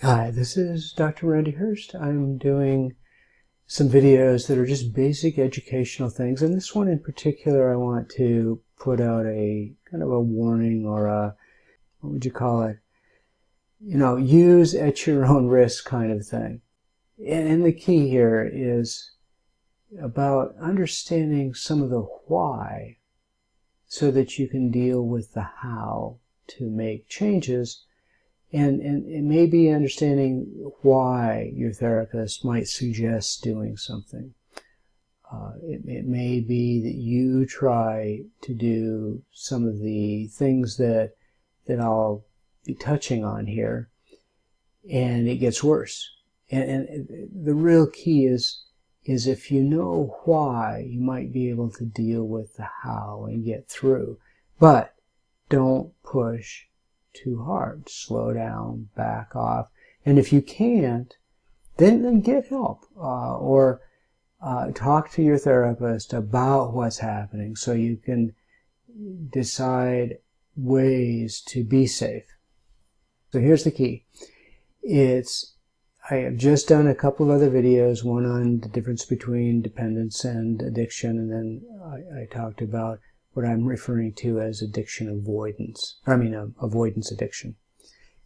Hi, this is Dr. Randy Hurst. I'm doing some videos that are just basic educational things, and this one in particular I want to put out a kind of a warning, or a, what would you call it? Use at your own risk kind of thing. And the key here is about understanding some of the why so that you can deal with the how to make changes. And it may be understanding why your therapist might suggest doing something. It may be that you try to do some of the things that I'll be touching on here, and it gets worse. And the real key is if you know why, you might be able to deal with the how and get through. But don't push too hard. Slow down, back off. And if you can't, then get help, or talk to your therapist about what's happening so you can decide ways to be safe. So here's the key. I have just done a couple of other videos, one on the difference between dependence and addiction, and then I talked about what I'm referring to as addiction avoidance. Avoidance addiction.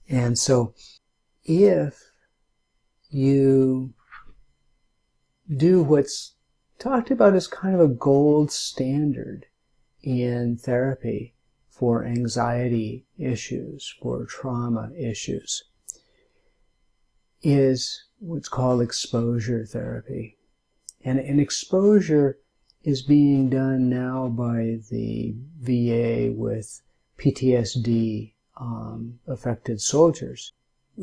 And so if you do what's talked about as kind of a gold standard in therapy for anxiety issues, for trauma issues, is what's called exposure therapy. And exposure is being done now by the VA with PTSD affected soldiers.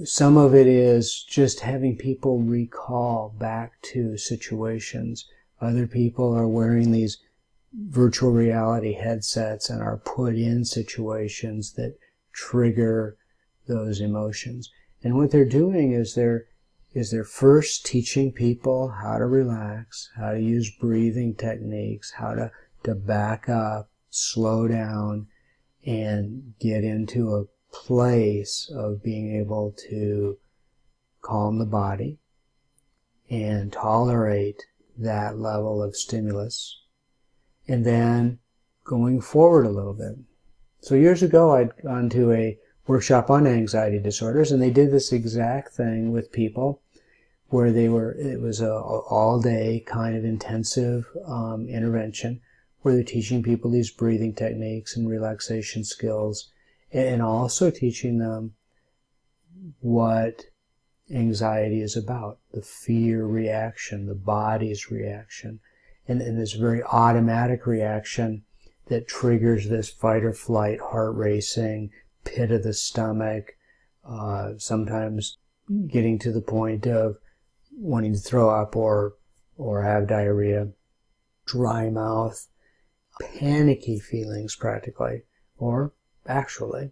Some of it is just having people recall back to situations. Other people are wearing these virtual reality headsets and are put in situations that trigger those emotions. And what they're doing is they're first teaching people how to relax, how to use breathing techniques, how to back up, slow down, and get into a place of being able to calm the body and tolerate that level of stimulus, and then going forward a little bit. So years ago, I'd gone to a workshop on anxiety disorders, and they did this exact thing with people where it was a all-day kind of intensive intervention where they're teaching people these breathing techniques and relaxation skills, and also teaching them what anxiety is about, the fear reaction, the body's reaction, and this very automatic reaction that triggers this fight or flight, heart racing, pit of the stomach, sometimes getting to the point of wanting to throw up or have diarrhea, dry mouth, panicky feelings practically, or actually,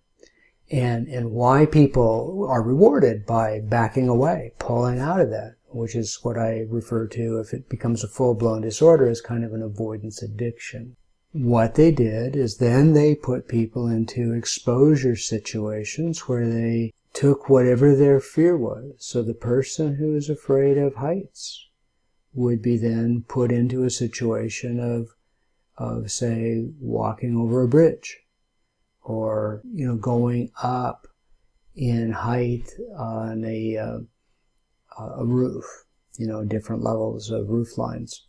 and why people are rewarded by backing away, pulling out of that, which is what I refer to, if it becomes a full-blown disorder, as kind of an avoidance addiction. What they did is then they put people into exposure situations where they took whatever their fear was. So the person who is afraid of heights would be then put into a situation of say, walking over a bridge, or, going up in height on a roof, different levels of roof lines.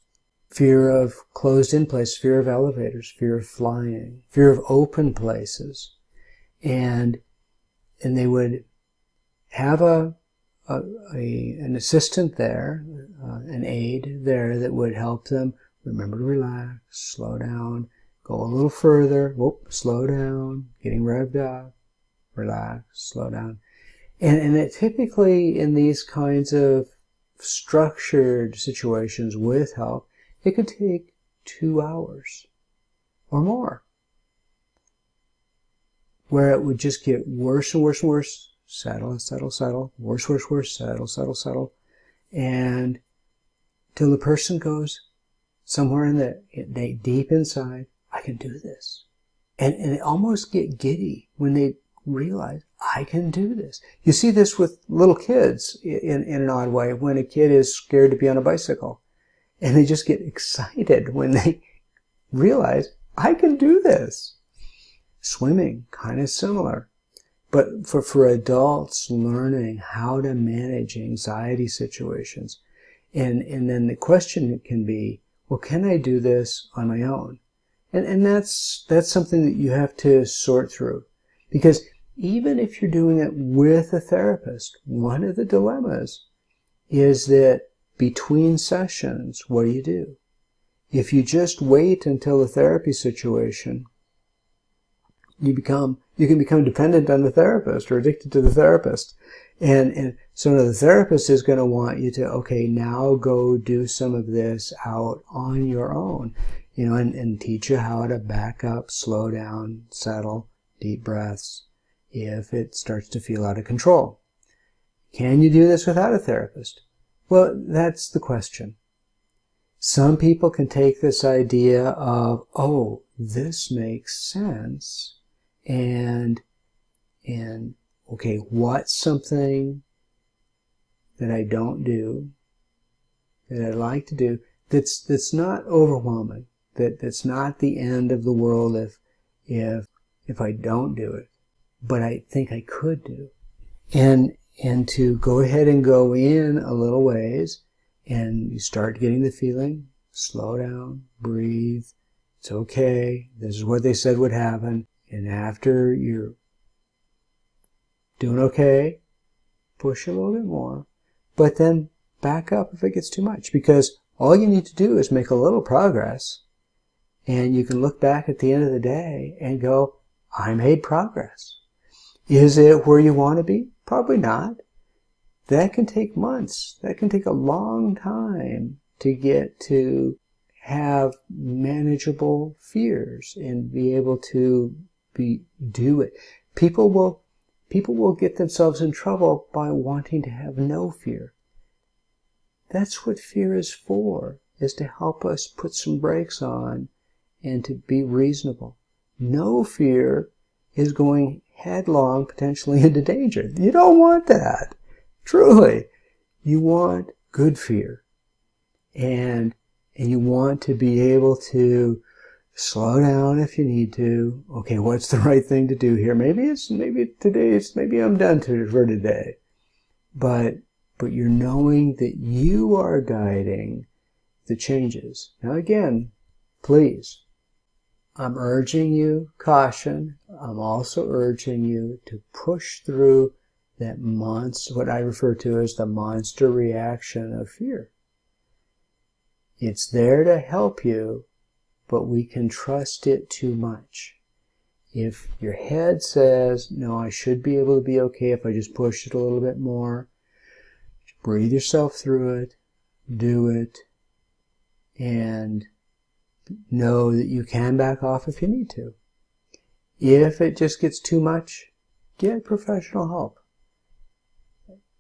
Fear of closed-in places, fear of elevators, fear of flying, fear of open places. And they would have an assistant there, an aide there that would help them remember to relax, slow down, go a little further, slow down, getting revved up, relax, slow down. And it typically, in these kinds of structured situations with help, it could take 2 hours or more, where it would just get worse and worse and worse. Settle, settle, settle. Worse, worse, worse. Settle, settle, settle. And till the person goes somewhere deep inside, I can do this. And they almost get giddy when they realize, I can do this. You see this with little kids in an odd way, when a kid is scared to be on a bicycle. And they just get excited when they realize, I can do this. Swimming, kind of similar. But for adults, learning how to manage anxiety situations. And then the question can be, well, can I do this on my own? And that's something that you have to sort through. Because even if you're doing it with a therapist, one of the dilemmas is that between sessions, what do? If you just wait until the therapy situation, you can become dependent on the therapist or addicted to the therapist. And so the therapist is going to want you to, okay, now go do some of this out on your own, and teach you how to back up, slow down, settle, deep breaths, if it starts to feel out of control. Can you do this without a therapist? Well, that's the question. Some people can take this idea of, oh, this makes sense, and okay, what's something that I don't do, that I'd like to do, that's not overwhelming, that's not the end of the world if I don't do it, but I think I could do. And to go ahead and go in a little ways, and you start getting the feeling, slow down, breathe, it's okay, this is what they said would happen, and after you're doing okay, push a little bit more, but then back up if it gets too much, because all you need to do is make a little progress, and you can look back at the end of the day and go, I made progress. Is it where you want to be? Probably not. That can take months. That can take a long time to get to have manageable fears and be able to do it. People will get themselves in trouble by wanting to have no fear. That's what fear is for, is to help us put some brakes on and to be reasonable. No fear is going headlong, potentially into danger. You don't want that. Truly. You want good fear. And you want to be able to slow down if you need to. Okay, what's the right thing to do here? Maybe I'm done for today. But you're knowing that you are guiding the changes. Now again, please, I'm urging you, caution, I'm also urging you to push through that what I refer to as the monster reaction of fear. It's there to help you, but we can trust it too much. If your head says, no, I should be able to be okay if I just push it a little bit more, breathe yourself through it, do it, and know that you can back off if you need to. If it just gets too much, get professional help.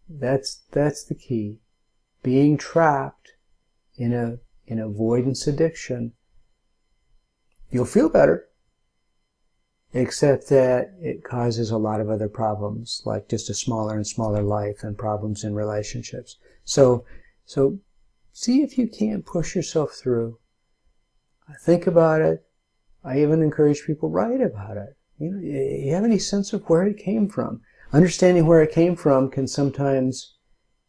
That's the key. Being trapped in avoidance addiction, you'll feel better, except that it causes a lot of other problems, like just a smaller and smaller life and problems in relationships. So see if you can't push yourself through. Think about it. I even encourage people, write about it. You have any sense of where it came from? Understanding where it came from can sometimes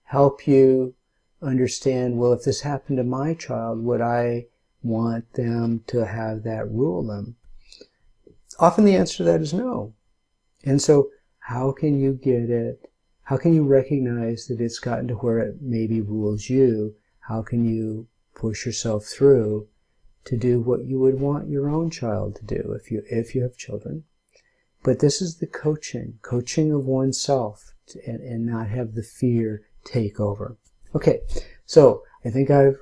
help you understand, well, if this happened to my child, would I want them to have that rule them? Often the answer to that is no. And so how can you get it? How can you recognize that it's gotten to where it maybe rules you? How can you push yourself through to do what you would want your own child to do if you have children? But this is the coaching of oneself, and not have the fear take over. Okay, so I think I've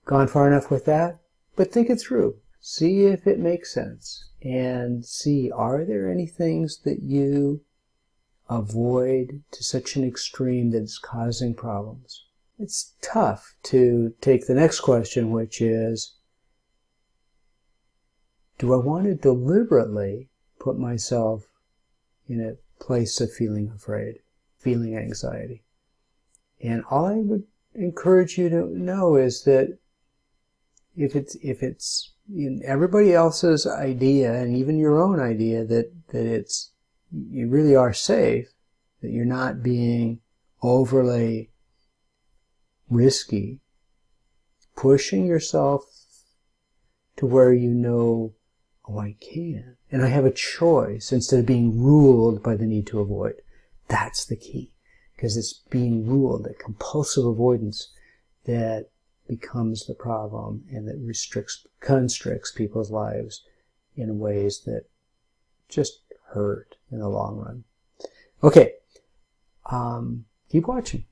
gone far enough with that, but think it through. See if it makes sense, and see, are there any things that you avoid to such an extreme that it's causing problems? It's tough to take the next question, which is, do I want to deliberately put myself in a place of feeling afraid, feeling anxiety. And all I would encourage you to know is that if it's in everybody else's idea and even your own idea that you really are safe, that you're not being overly risky, pushing yourself to where you know, oh, I can, and I have a choice instead of being ruled by the need to avoid. That's the key, because it's being ruled, that compulsive avoidance, that becomes the problem, and that constricts people's lives in ways that just hurt in the long run. Okay, keep watching.